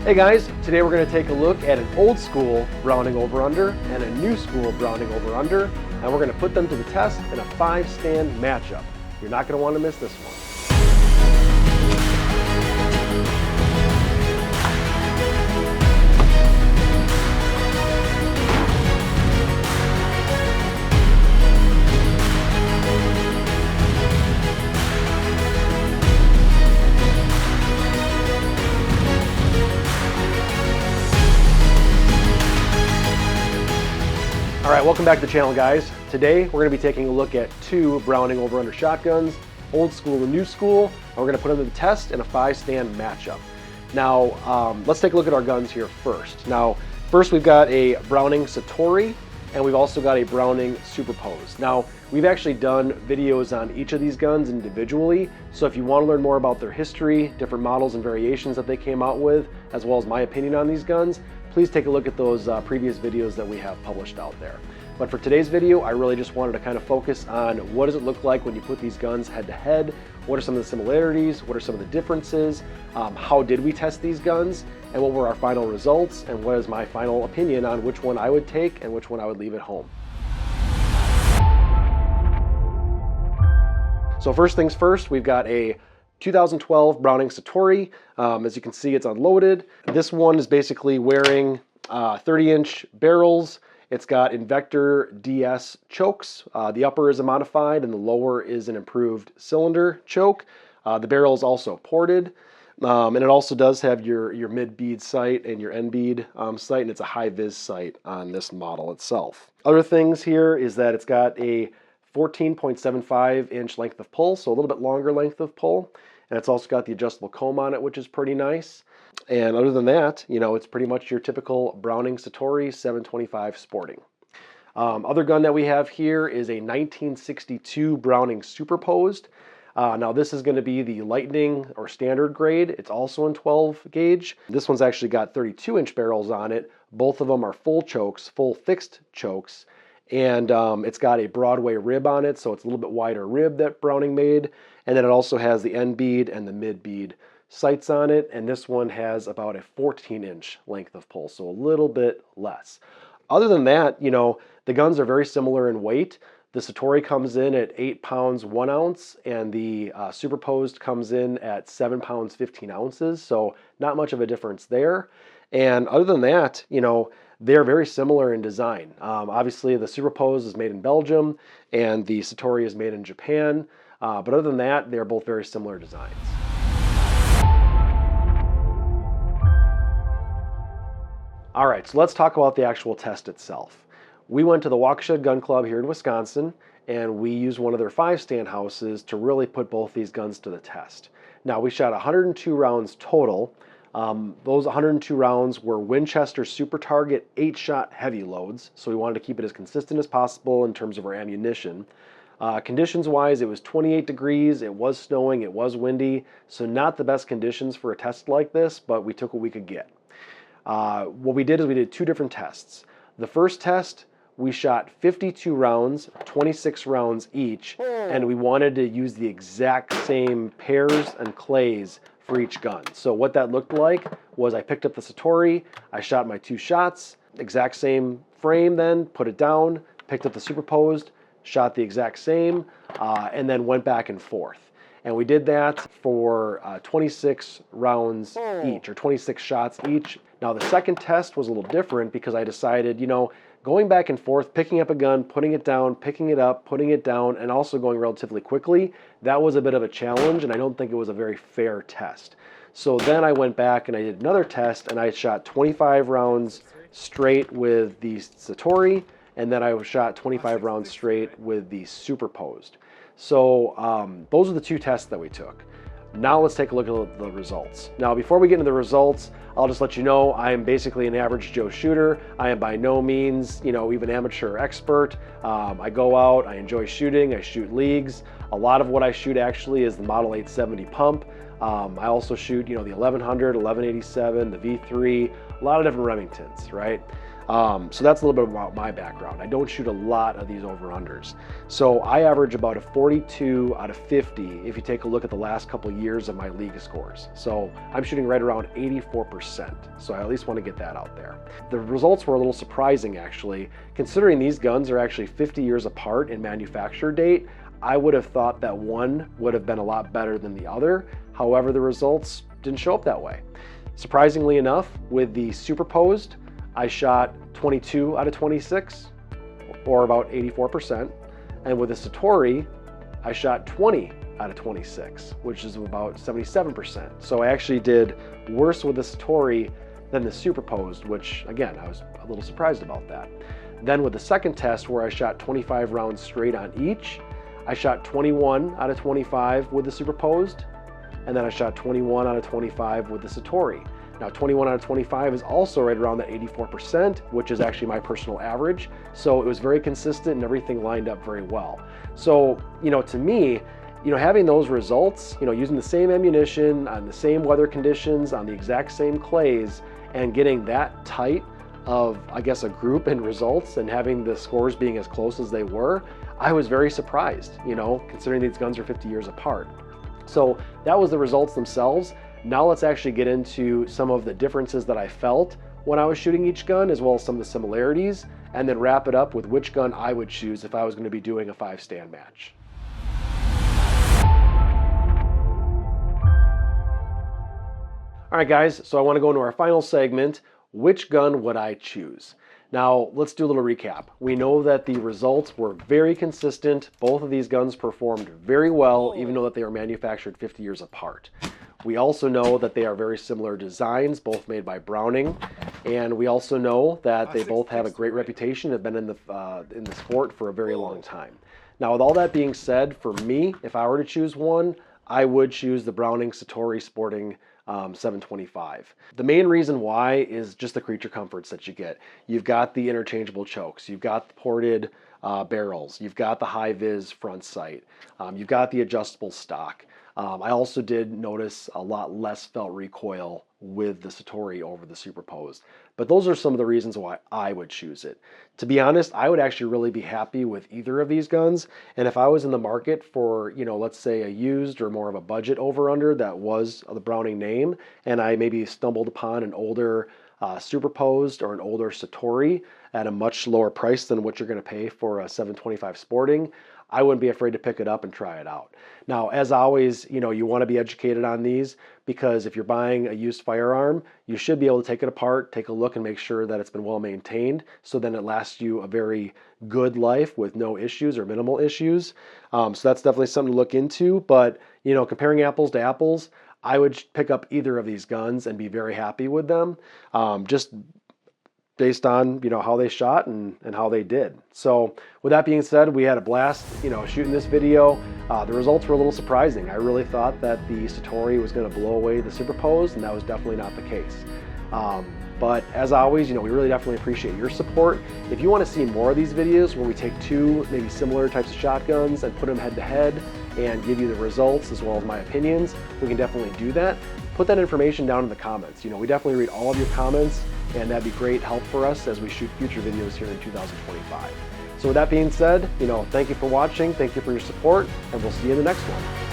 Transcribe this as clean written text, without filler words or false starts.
Hey guys, today we're going to take a look at an old school Browning over-under and a new school Browning over-under, and we're going to put them to the test in a 5-stand matchup. You're not going to want to miss this one. All right, welcome back to the channel, guys. Today we're going to be taking a look at two Browning over-under shotguns, old school and new school, and we're going to put them to the test in a 5-stand matchup. Now, let's take a look at our guns here first. Now, first we've got a Browning Citori, and we've also got a Browning Superposed. Now, we've actually done videos on each of these guns individually, so if you want to learn more about their history, different models and variations that they came out with, as well as my opinion on these guns, please take a look at those previous videos that we have published out there. But for today's video, I really just wanted to kind of focus on what does it look like when you put these guns head to head, what are some of the similarities, what are some of the differences, how did we test these guns, and what were our final results, and what is my final opinion on which one I would take and which one I would leave at home. So first things first, we've got a 2012 Browning Citori. As you can see, it's unloaded. This one is basically wearing 30-inch barrels. It's got Invector DS chokes. The upper is a modified and the lower is an improved cylinder choke. The barrel is also ported. And it also does have your mid-bead sight and your end bead sight, and it's a high-vis sight on this model itself. Other things here is that it's got a 14.75-inch length of pull, so a little bit longer length of pull. And it's also got the adjustable comb on it, which is pretty nice. And other than that, you know, it's pretty much your typical Browning Citori 725 Sporting. Other gun that we have here is a 1962 Browning Superposed. Now this is going to be the Lightning or standard grade. It's also in 12 gauge. This one's actually got 32-inch barrels on it. Both of them are full chokes, full fixed chokes. And it's got a Broadway rib on it, so it's a little bit wider rib that Browning made. And then it also has the end bead and the mid bead sights on it. And this one has about a 14-inch length of pull, so a little bit less. Other than that, you know, the guns are very similar in weight. The Citori comes in at 8 pounds 1 ounce, and the Superposed comes in at 7 pounds 15 ounces. So not much of a difference there. And other than that, you know, they're very similar in design. Obviously, the Superposed is made in Belgium, and the Citori is made in Japan. But other than that, they're both very similar designs. All right, so let's talk about the actual test itself. We went to the Waukesha Gun Club here in Wisconsin, and we used one of their 5-stand houses to really put both these guns to the test. Now, we shot 102 rounds total. Those 102 rounds were Winchester Super Target 8-shot heavy loads, so we wanted to keep it as consistent as possible in terms of our ammunition. Conditions-wise, it was 28 degrees, it was snowing, it was windy, so not the best conditions for a test like this, but we took what we could get. What we did is we did two different tests. The first test, we shot 52 rounds, 26 rounds each, and we wanted to use the exact same pairs and clays for each gun. So what that looked like was I picked up the Citori, I shot my 2 shots, exact same frame then, put it down, picked up the Superposed, shot the exact same, and then went back and forth. And we did that for 26 rounds each, or 26 shots each. Now the second test was a little different because I decided, you know, going back and forth, picking up a gun, putting it down, picking it up, putting it down, and also going relatively quickly, that was a bit of a challenge, and I don't think it was a very fair test. So then I went back and I did another test, and I shot 25 rounds straight with the Citori, and then I shot 25 rounds straight with the Superposed. So those are the two tests that we took. Now let's take a look at the results. Now before we get into the results, I'll just let you know I am basically an average Joe shooter. I am by no means, you know, even amateur or expert. I go out, I enjoy shooting, I shoot leagues. A lot of what I shoot actually is the Model 870 pump. I also shoot, you know, the 1100, 1187, the V3, a lot of different Remingtons, right? So that's a little bit about my background. I don't shoot a lot of these over-unders. So I average about a 42 out of 50 if you take a look at the last couple years of my league scores. So I'm shooting right around 84%. So I at least want to get that out there. The results were a little surprising actually. Considering these guns are actually 50 years apart in manufacture date, I would have thought that one would have been a lot better than the other. However, the results didn't show up that way. Surprisingly enough, with the superposed, I shot 22 out of 26, or about 84%. And with the Citori, I shot 20 out of 26, which is about 77%. So I actually did worse with the Citori than the superposed, which again, I was a little surprised about that. Then with the second test where I shot 25 rounds straight on each, I shot 21 out of 25 with the superposed, and then I shot 21 out of 25 with the Citori. Now 21 out of 25 is also right around that 84%, which is actually my personal average. So it was very consistent and everything lined up very well. So, to me, having those results, using the same ammunition on the same weather conditions, on the exact same clays, and getting that tight of, I guess, a group in results and having the scores being as close as they were, I was very surprised, considering these guns are 50 years apart. So that was the results themselves. Now let's actually get into some of the differences that I felt when I was shooting each gun, as well as some of the similarities, and then wrap it up with which gun I would choose if I was going to be doing a 5-stand match. All right, guys, so I want to go into our final segment. Which gun would I choose? Now, let's do a little recap. We know that the results were very consistent. Both of these guns performed very well, even though that they were manufactured 50 years apart. We also know that they are very similar designs, both made by Browning. And we also know that they both have a great reputation, have been in the sport for a very long time. Now, with all that being said, for me, if I were to choose one, I would choose the Browning Citori Sporting 725. The main reason why is just the creature comforts that you get. You've got the interchangeable chokes, you've got the ported barrels, you've got the high-vis front sight, you've got the adjustable stock. I also did notice a lot less felt recoil with the Citori over the superposed. But those are some of the reasons why I would choose it. To be honest, I would actually really be happy with either of these guns. And if I was in the market for, let's say a used or more of a budget over-under that was the Browning name, and I maybe stumbled upon an older superposed or an older Citori at a much lower price than what you're going to pay for a 725 Sporting, I wouldn't be afraid to pick it up and try it out. Now, as always, you want to be educated on these, because if you're buying a used firearm, you should be able to take it apart, take a look, and make sure that it's been well maintained, so then it lasts you a very good life with no issues or minimal issues. So that's definitely something to look into. But, comparing apples to apples, I would pick up either of these guns and be very happy with them. Just based on how they shot and how they did. So with that being said, we had a blast shooting this video. The results were a little surprising. I really thought that the Citori was going to blow away the superposed, and that was definitely not the case. But as always, we really definitely appreciate your support. If you want to see more of these videos where we take two maybe similar types of shotguns and put them head to head and give you the results as well as my opinions, we can definitely do that. Put that information down in the comments. We definitely read all of your comments, and that'd be great help for us as we shoot future videos here in 2025. So with that being said, thank you for watching, thank you for your support, and we'll see you in the next one.